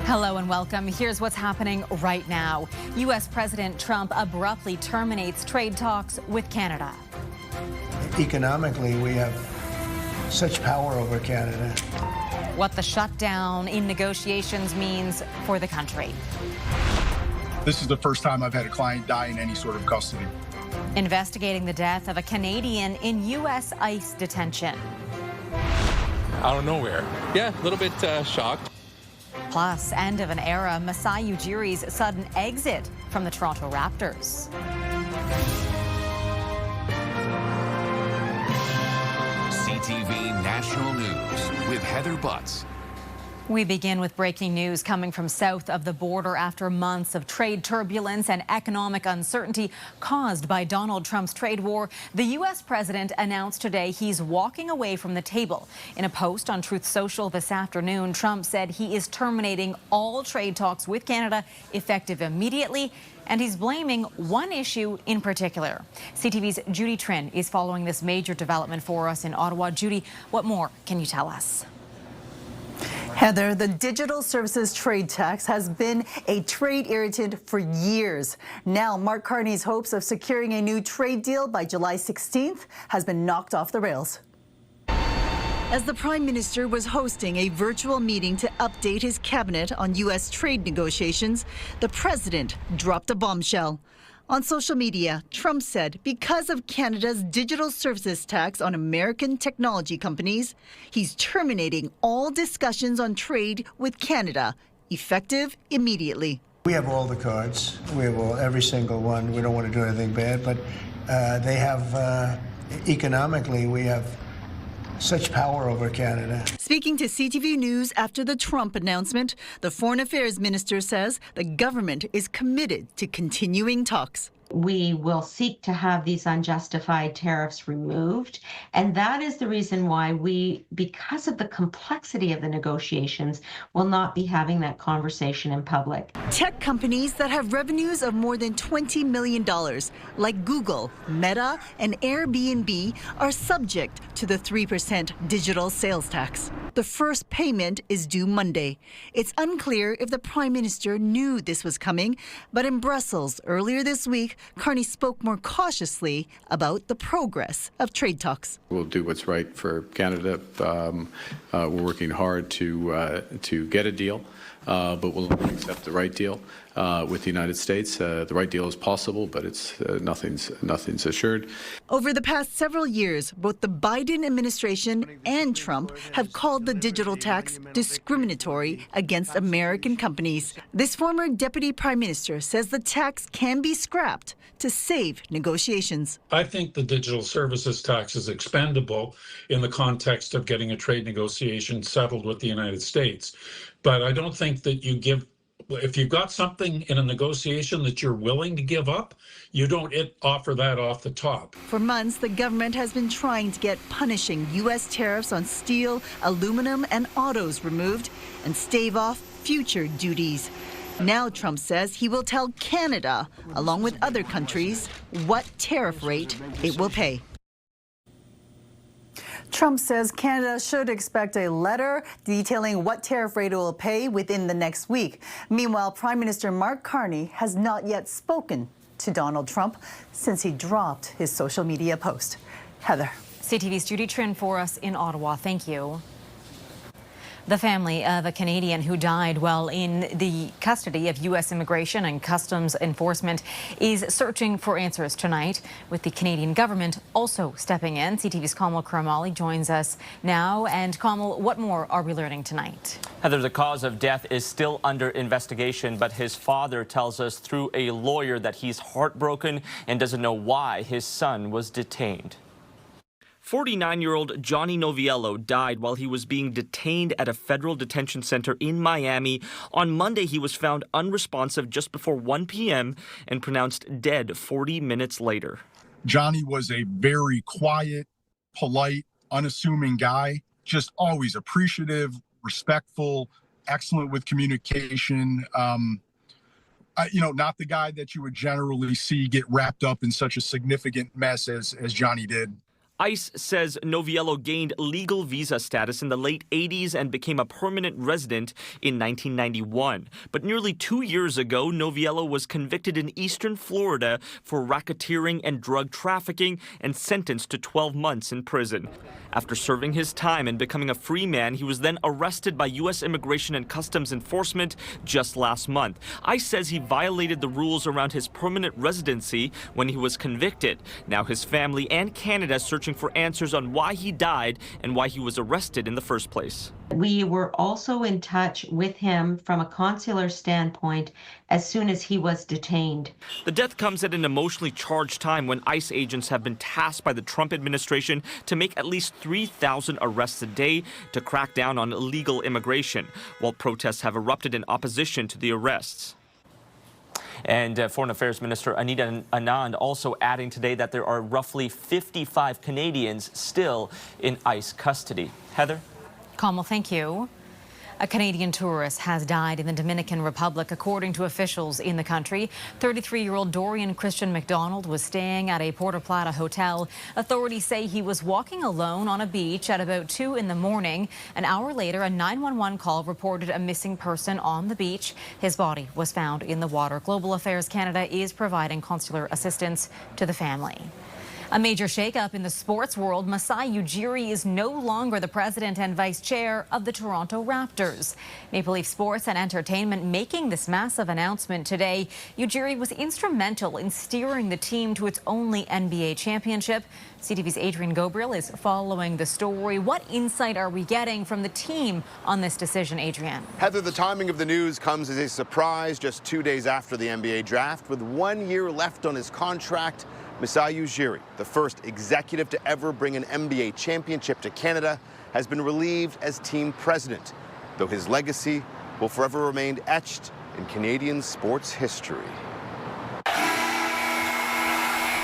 Hello and welcome. Here's what's happening right now. U.S. President Trump abruptly terminates trade talks with Canada. Economically, we have such power over Canada. What the shutdown in negotiations means for the country. This is the first time I've had a client die in any sort of custody. Investigating the death of a Canadian in U.S. ICE detention. Out of nowhere. Yeah, a little bit shocked. Plus, end of an era, Masai Ujiri's sudden exit from the Toronto Raptors. CTV National News with Heather Butts. We begin with breaking news coming from south of the border after months of trade turbulence and economic uncertainty caused by Donald Trump's trade war. The U.S. president announced today he's walking away from the table. In a post on Truth Social this afternoon, Trump said he is terminating all trade talks with Canada effective immediately, and he's blaming one issue in particular. CTV's Judy Trin is following this major development for us in Ottawa. Judy, what more can you tell us? Heather, the digital services trade tax has been a trade irritant for years. Now, Mark Carney's hopes of securing a new trade deal by July 16th has been knocked off the rails. As the Prime Minister was hosting a virtual meeting to update his cabinet on U.S. trade negotiations, the President dropped a bombshell. On social media, Trump said because of Canada's digital services tax on American technology companies, he's terminating all discussions on trade with Canada, effective immediately. We have all the cards. We have every single one. We don't want to do anything bad, but they have, economically, we have such power over Canada. Speaking to CTV News after the Trump announcement, the Foreign Affairs Minister says the government is committed to continuing talks. We will seek to have these unjustified tariffs removed. And that is the reason why we, because of the complexity of the negotiations, will not be having that conversation in public. Tech companies that have revenues of more than $20 million, like Google, Meta, and Airbnb, are subject to the 3% digital sales tax. The first payment is due Monday. It's unclear if the Prime Minister knew this was coming, but in Brussels earlier this week, Carney spoke more cautiously about the progress of trade talks. We'll do what's right for Canada. We're working hard to get a deal, but we'll accept the right deal with the United States. The right deal is possible, but it's nothing's assured. Over the past several years, both the Biden administration and Trump have called the digital tax discriminatory against American companies. This former deputy prime minister says the tax can be scrapped to save negotiations. I think the digital services tax is expendable in the context of getting a trade negotiation settled with the United States. But I don't think that if you've got something in a negotiation that you're willing to give up, you don't offer that off the top. For months, the government has been trying to get punishing U.S. tariffs on steel, aluminum, and autos removed and stave off future duties. Now Trump says he will tell Canada, along with other countries, what tariff rate it will pay. Trump says Canada should expect a letter detailing what tariff rate it will pay within the next week. Meanwhile, Prime Minister Mark Carney has not yet spoken to Donald Trump since he dropped his social media post. Heather. CTV's Judy Trin for us in Ottawa. Thank you. The family of a Canadian who died while in the custody of U.S. Immigration and Customs Enforcement is searching for answers tonight, with the Canadian government also stepping in. CTV's Kamal Karamali joins us now. And Kamal, what more are we learning tonight? Heather, the cause of death is still under investigation, but his father tells us through a lawyer that he's heartbroken and doesn't know why his son was detained. 49-year-old Johnny Noviello died while he was being detained at a federal detention center in Miami. On Monday, he was found unresponsive just before 1 p.m. and pronounced dead 40 minutes later. Johnny was a very quiet, polite, unassuming guy, just always appreciative, respectful, excellent with communication. Not the guy that you would generally see get wrapped up in such a significant mess as Johnny did. ICE says Noviello gained legal visa status in the late 80s and became a permanent resident in 1991. But nearly 2 years ago, Noviello was convicted in eastern Florida for racketeering and drug trafficking and sentenced to 12 months in prison. After serving his time and becoming a free man, he was then arrested by U.S. Immigration and Customs Enforcement just last month. ICE says he violated the rules around his permanent residency when he was convicted. Now his family and Canada searching for answers on why he died and why he was arrested in the first place. We were also in touch with him from a consular standpoint as soon as he was detained. The death comes at an emotionally charged time when ICE agents have been tasked by the Trump administration to make at least 3,000 arrests a day to crack down on illegal immigration, while protests have erupted in opposition to the arrests. And Foreign Affairs Minister Anita Anand also adding today that there are roughly 55 Canadians still in ICE custody. Heather? Kamal, thank you. A Canadian tourist has died in the Dominican Republic, according to officials in the country. 33-year-old Dorian Christian McDonald was staying at a Puerto Plata hotel. Authorities say he was walking alone on a beach at about 2 in the morning. An hour later, a 911 call reported a missing person on the beach. His body was found in the water. Global Affairs Canada is providing consular assistance to the family. A major shakeup in the sports world. Masai Ujiri is no longer the president and vice chair of the Toronto Raptors. Maple Leaf Sports and Entertainment making this massive announcement today. Ujiri was instrumental in steering the team to its only NBA championship. CTV's Adrian Gobriel is following the story. What insight are we getting from the team on this decision, Adrian? Heather, the timing of the news comes as a surprise just 2 days after the NBA draft. With 1 year left on his contract, Masai Ujiri, the first executive to ever bring an NBA championship to Canada, has been relieved as team president, though his legacy will forever remain etched in Canadian sports history.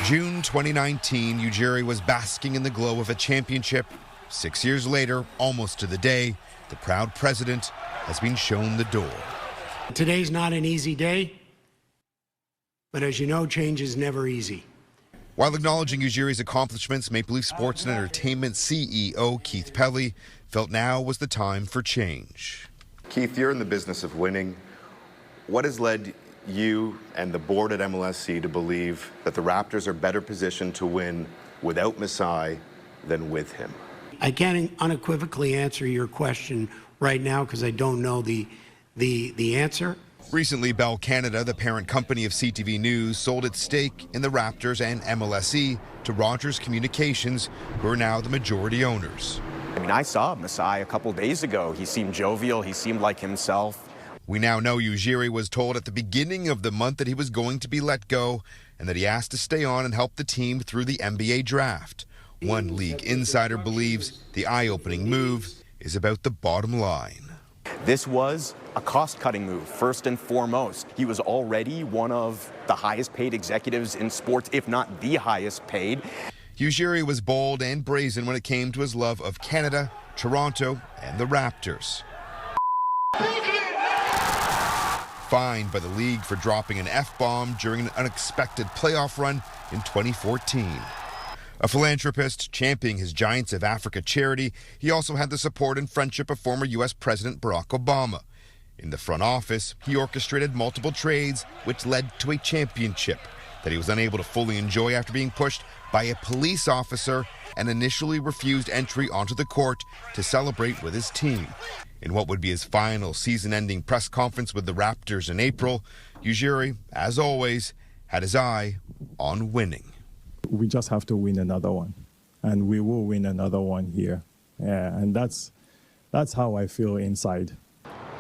June 2019, Ujiri was basking in the glow of a championship. 6 years later, almost to the day, the proud president has been shown the door. Today's not an easy day, but as you know, change is never easy. While acknowledging Ujiri's accomplishments, Maple Leaf Sports and Entertainment CEO Keith Pelly felt now was the time for change. Keith, you're in the business of winning. What has led you and the board at MLSC to believe that the Raptors are better positioned to win without Masai than with him? I can't unequivocally answer your question right now because I don't know the answer. Recently, Bell Canada, the parent company of CTV News, sold its stake in the Raptors and MLSE to Rogers Communications, who are now the majority owners. I mean, I saw Masai a couple days ago. He seemed jovial. He seemed like himself. We now know Ujiri was told at the beginning of the month that he was going to be let go and that he asked to stay on and help the team through the NBA draft. One league insider believes the eye-opening move is about the bottom line. This was a cost-cutting move, first and foremost. He was already one of the highest-paid executives in sports, if not the highest paid. Ujiri was bold and brazen when it came to his love of Canada, Toronto, and the Raptors. Fined by the league for dropping an F-bomb during an unexpected playoff run in 2014. A philanthropist championing his Giants of Africa charity, he also had the support and friendship of former U.S. President Barack Obama. In the front office, he orchestrated multiple trades, which led to a championship that he was unable to fully enjoy after being pushed by a police officer and initially refused entry onto the court to celebrate with his team. In what would be his final season-ending press conference with the Raptors in April, Ujiri, as always, had his eye on winning. We just have to win another one, and we will win another one here. Yeah, and that's how I feel inside.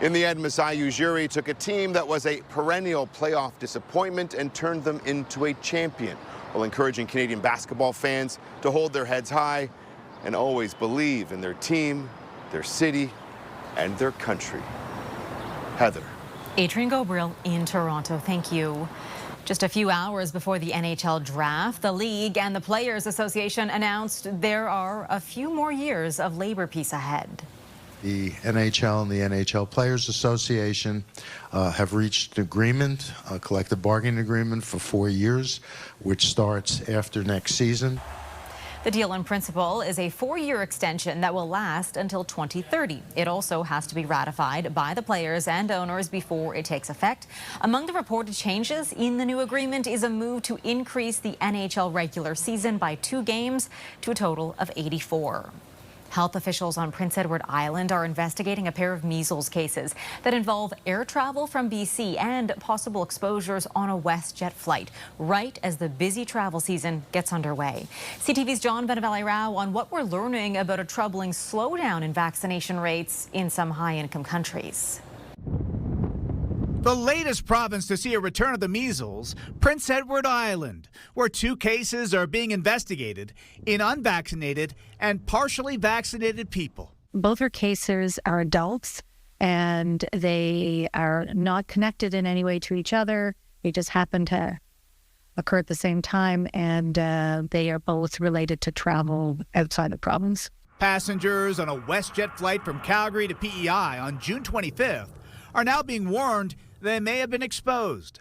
In the end, Masai Ujiri took a team that was a perennial playoff disappointment and turned them into a champion, while encouraging Canadian basketball fans to hold their heads high and always believe in their team, their city, and their country. Heather. Adrian Gobriel in Toronto. Thank you. Just a few hours before the NHL draft, the league and the Players Association announced there are a few more years of labor peace ahead. The NHL and the NHL Players Association have reached an agreement, a collective bargaining agreement for 4 years, which starts after next season. The deal in principle is a 4-year extension that will last until 2030. It also has to be ratified by the players and owners before it takes effect. Among the reported changes in the new agreement is a move to increase the NHL regular season by 2 games to a total of 84. Health officials on Prince Edward Island are investigating a pair of measles cases that involve air travel from BC and possible exposures on a WestJet flight, right as the busy travel season gets underway. CTV's John Benavalli-Rao on what we're learning about a troubling slowdown in vaccination rates in some high-income countries. The latest province to see a return of the measles, Prince Edward Island, where 2 cases are being investigated in unvaccinated and partially vaccinated people. Both her cases are adults, and they are not connected in any way to each other. They just happen to occur at the same time, and they are both related to travel outside the province. Passengers on a WestJet flight from Calgary to PEI on June 25th are now being warned they may have been exposed.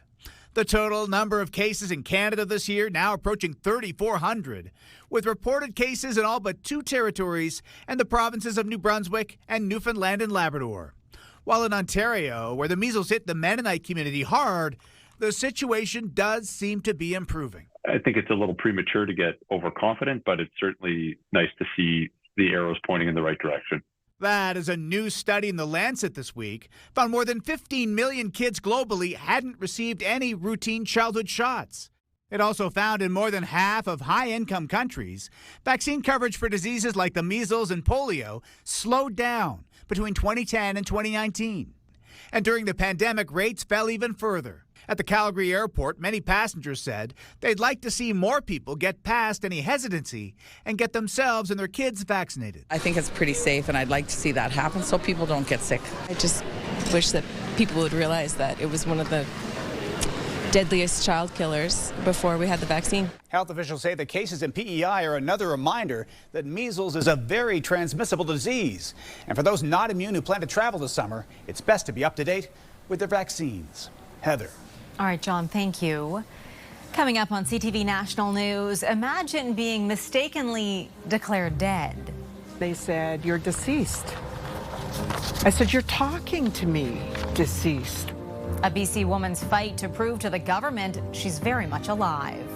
The total number of cases in Canada this year now approaching 3,400, with reported cases in all but 2 territories and the provinces of New Brunswick and Newfoundland and Labrador. While in Ontario, where the measles hit the Mennonite community hard, the situation does seem to be improving. I think it's a little premature to get overconfident, but it's certainly nice to see the arrows pointing in the right direction. That is a new study in The Lancet this week found more than 15 million kids globally hadn't received any routine childhood shots. It also found in more than half of high-income countries, vaccine coverage for diseases like the measles and polio slowed down between 2010 and 2019. And during the pandemic, rates fell even further. At the Calgary airport, many passengers said they'd like to see more people get past any hesitancy and get themselves and their kids vaccinated. I think it's pretty safe, and I'd like to see that happen so people don't get sick. I just wish that people would realize that it was one of the deadliest child killers before we had the vaccine. Health officials say the cases in PEI are another reminder that measles is a very transmissible disease. And for those not immune who plan to travel this summer, it's best to be up to date with their vaccines. Heather. All right, John, thank you. Coming up on CTV National News, imagine being mistakenly declared dead. They said, "You're deceased." I said, "You're talking to me, deceased." A BC woman's fight to prove to the government she's very much alive.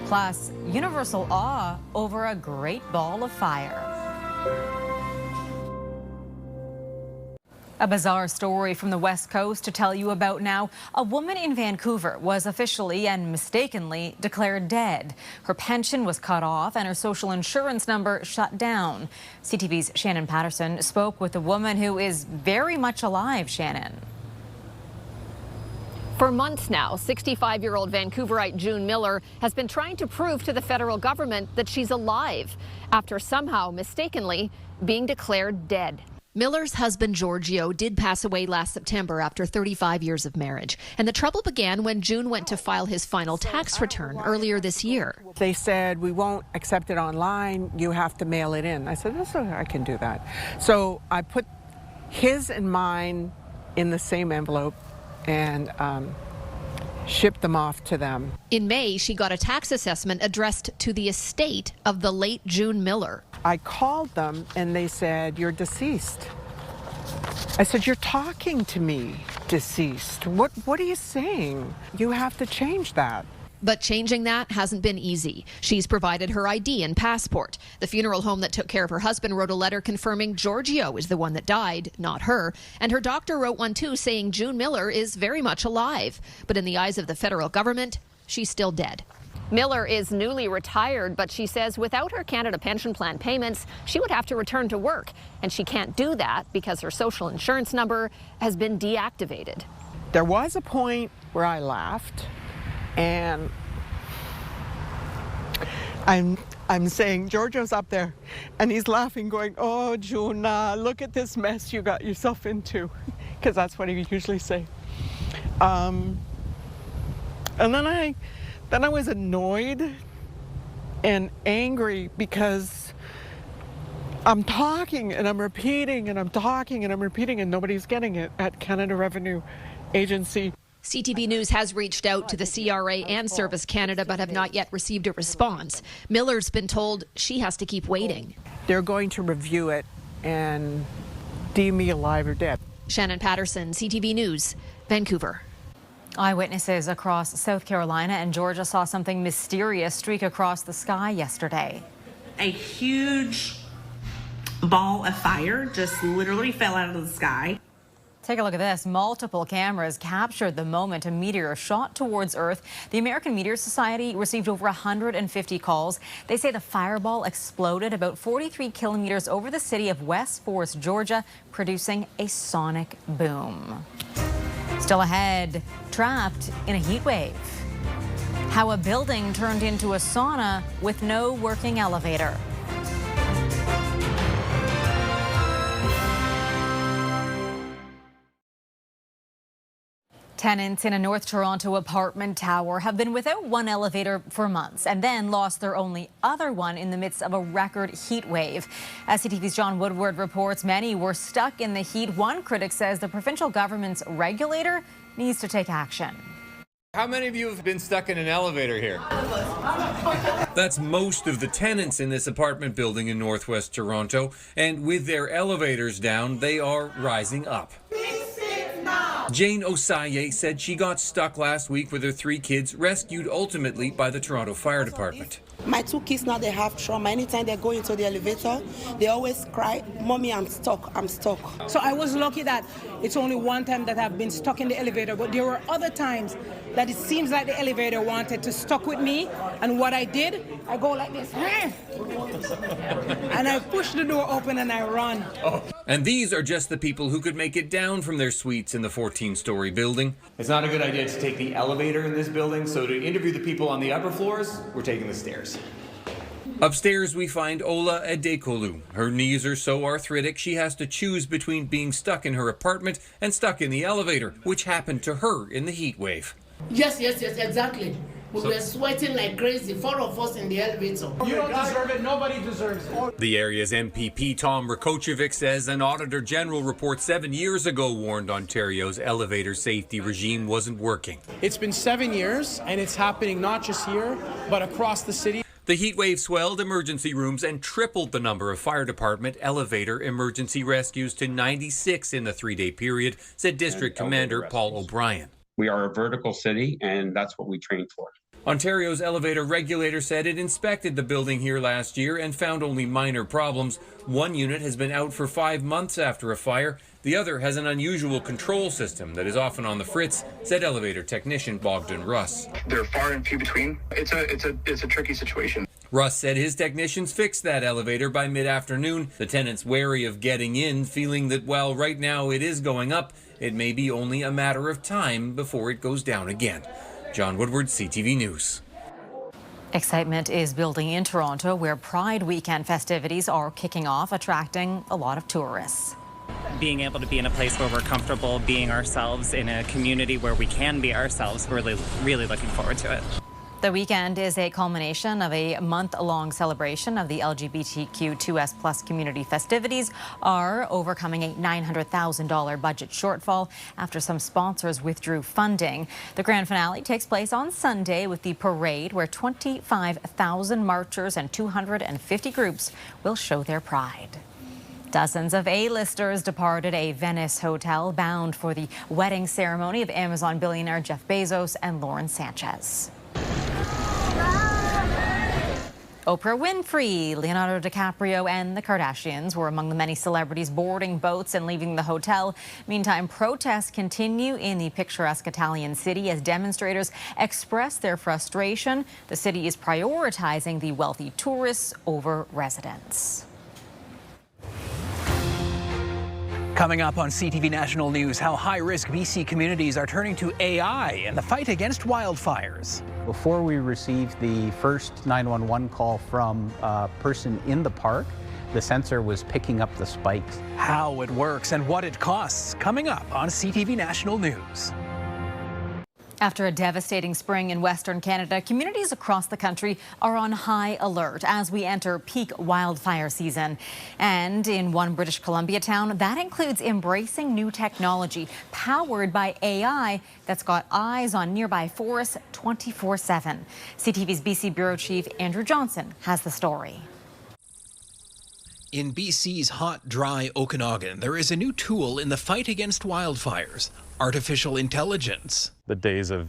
Plus, universal awe over a great ball of fire. A bizarre story from the West Coast to tell you about now. A woman in Vancouver was officially and mistakenly declared dead. Her pension was cut off and her social insurance number shut down. CTV's Shannon Patterson spoke with a woman who is very much alive. Shannon. For months now, 65-year-old Vancouverite June Miller has been trying to prove to the federal government that she's alive after somehow mistakenly being declared dead. Miller's husband, Giorgio, did pass away last September after 35 years of marriage. And the trouble began when June went to file his final tax return earlier this year. They said, "We won't accept it online. You have to mail it in." I said, "That's okay, I can do that." So I put his and mine in the same envelope and shipped them off to them. In May, she got a tax assessment addressed to the estate of the late June Miller. I called them and they said, "You're deceased." I said, "You're talking to me, deceased. What are you saying? You have to change that." But changing that hasn't been easy. She's provided her ID and passport. The funeral home that took care of her husband wrote a letter confirming Giorgio is the one that died, not her. And her doctor wrote one too saying June Miller is very much alive. But in the eyes of the federal government, she's still dead. Miller is newly retired, but she says without her Canada Pension Plan payments, she would have to return to work. And she can't do that because her social insurance number has been deactivated. There was a point where I laughed. And I'm saying, Giorgio's up there, and he's laughing, going, "Oh, June, look at this mess you got yourself into," because that's what he usually say. And then I was annoyed and angry because I'm talking and I'm repeating and I'm talking and I'm repeating and nobody's getting it at Canada Revenue Agency. CTV News has reached out to the CRA and Service Canada but have not yet received a response. Miller's been told she has to keep waiting. They're going to review it and deem me alive or dead. Shannon Patterson, CTV News, Vancouver. Eyewitnesses across South Carolina and Georgia saw something mysterious streak across the sky yesterday. A huge ball of fire just literally fell out of the sky. Take a look at this. Multiple cameras captured the moment a meteor shot towards Earth. The American Meteor Society received over 150 calls. They say the fireball exploded about 43 kilometers over the city of West Forest, Georgia, producing a sonic boom. Still ahead, trapped in a heat wave. How a building turned into a sauna with no working elevator. Tenants in a North Toronto apartment tower have been without one elevator for months and then lost their only other one in the midst of a record heat wave. As CTV's John Woodward reports, many were stuck in the heat. One critic says the provincial government's regulator needs to take action. How many of you have been stuck in an elevator here? That's most of the tenants in this apartment building in northwest Toronto, and with their elevators down, they are rising up. Jane Osaye said she got stuck last week with her 3 kids, rescued ultimately by the Toronto Fire Department. My 2 kids now, they have trauma. Anytime they go into the elevator, they always cry, "Mommy, I'm stuck, I'm stuck." So I was lucky that it's only one time that I've been stuck in the elevator, but there were other times that it seems like the elevator wanted to stuck with me, and what I did, I go like this, and I push the door open and I run. And these are just the people who could make it down from their suites in the 14-story building. It's not a good idea to take the elevator in this building, so to interview the people on the upper floors, we're taking the stairs. Upstairs, we find Ola Adekolu. Her knees are so arthritic she has to choose between being stuck in her apartment and stuck in the elevator, which happened to her in the heat wave. Yes, exactly. We were sweating like crazy, 4 of us in the elevator. You don't deserve it. Nobody deserves it. The area's MPP Tom Rakocevic says an Auditor General report 7 years ago warned Ontario's elevator safety regime wasn't working. It's been 7 years, and it's happening not just here, but across the city. The heat wave swelled emergency rooms and tripled the number of fire department elevator emergency rescues to 96 in the 3-day period, said District Commander Paul O'Brien. We are a vertical city, and that's what we train for. Ontario's elevator regulator said it inspected the building here last year and found only minor problems. One unit has been out for 5 months after a fire. The other has an unusual control system that is often on the fritz, said elevator technician Bogdan Russ. They're far and few between. It's a tricky situation. Russ said his technicians fixed that elevator by mid-afternoon. The tenants wary of getting in, feeling that while right now it is going up, it may be only a matter of time before it goes down again. John Woodward, CTV News. Excitement is building in Toronto, where Pride Weekend festivities are kicking off, attracting a lot of tourists. Being able to be in a place where we're comfortable being ourselves, in a community where we can be ourselves, we're really looking forward to it. The weekend is a culmination of a month-long celebration of the LGBTQ2S+ community. Festivities are overcoming a $900,000 budget shortfall after some sponsors withdrew funding. The grand finale takes place on Sunday with the parade, where 25,000 marchers and 250 groups will show their pride. Dozens of A-listers departed a Venice hotel bound for the wedding ceremony of Amazon billionaire Jeff Bezos and Lauren Sanchez. Oprah Winfrey, Leonardo DiCaprio, and the Kardashians were among the many celebrities boarding boats and leaving the hotel. Meantime, protests continue in the picturesque Italian city as demonstrators express their frustration. The city is prioritizing the wealthy tourists over residents. Coming up on CTV National News, how high-risk BC communities are turning to AI in the fight against wildfires. Before we received the first 911 call from a person in the park, the sensor was picking up the spikes. How it works and what it costs, coming up on CTV National News. After a devastating spring in Western Canada, communities across the country are on high alert as we enter peak wildfire season. And in one British Columbia town, that includes embracing new technology powered by AI that's got eyes on nearby forests 24/7. CTV's BC Bureau Chief Andrew Johnson has the story. In BC's hot, dry Okanagan, there is a new tool in the fight against wildfires: artificial intelligence. The days of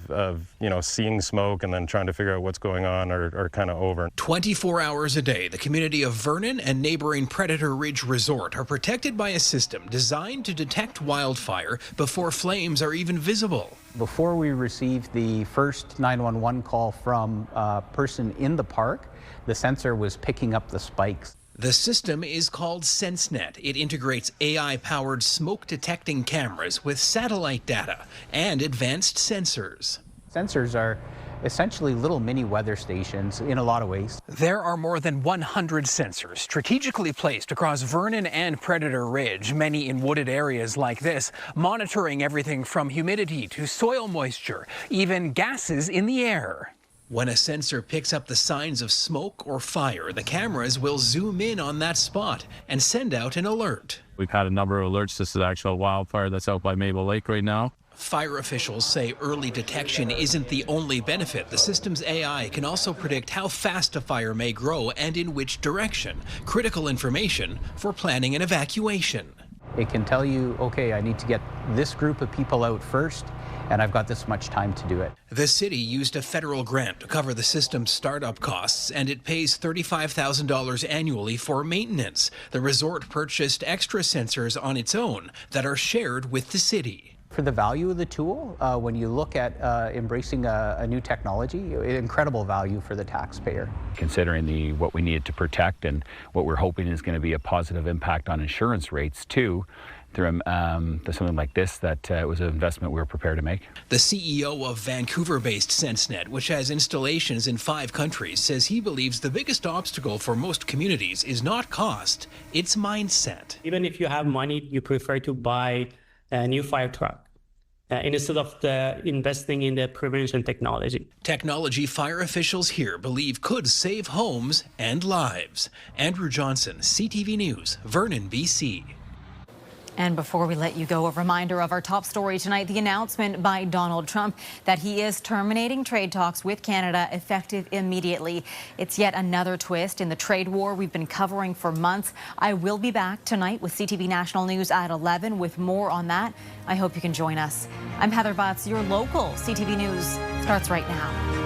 seeing smoke and then trying to figure out what's going on are kind of over. 24 hours a day, the community of Vernon and neighboring Predator Ridge Resort are protected by a system designed to detect wildfire before flames are even visible. Before we received the first 911 call from a person in the park, the sensor was picking up the spikes. The system is called SenseNet. It integrates AI-powered smoke-detecting cameras with satellite data and advanced sensors. Sensors are essentially little mini weather stations in a lot of ways. There are more than 100 sensors strategically placed across Vernon and Predator Ridge, many in wooded areas like this, monitoring everything from humidity to soil moisture, even gases in the air. When a sensor picks up the signs of smoke or fire, the cameras will zoom in on that spot and send out an alert. We've had a number of alerts. This is an actual wildfire that's out by Maple Lake right now. Fire officials say early detection isn't the only benefit. The system's AI can also predict how fast a fire may grow and in which direction. Critical information for planning an evacuation. It can tell you, okay, I need to get this group of people out first, and I've got this much time to do it. The city used a federal grant to cover the system's startup costs, and it pays $35,000 annually for maintenance. The resort purchased extra sensors on its own that are shared with the city. For the value of the tool, when you look at embracing a new technology, incredible value for the taxpayer. Considering what we needed to protect and what we're hoping is going to be a positive impact on insurance rates too, through something like this, that was an investment we were prepared to make. The CEO of Vancouver-based SenseNet, which has installations in 5 countries, says he believes the biggest obstacle for most communities is not cost, it's mindset. Even if you have money, you prefer to buy a new fire truck instead of investing in the prevention technology. Technology fire officials here believe could save homes and lives. Andrew Johnson, CTV News, Vernon, BC. And before we let you go, a reminder of our top story tonight, the announcement by Donald Trump that he is terminating trade talks with Canada effective immediately. It's yet another twist in the trade war we've been covering for months. I will be back tonight with CTV National News at 11 with more on that. I hope you can join us. I'm Heather Butts. Your local CTV News starts right now.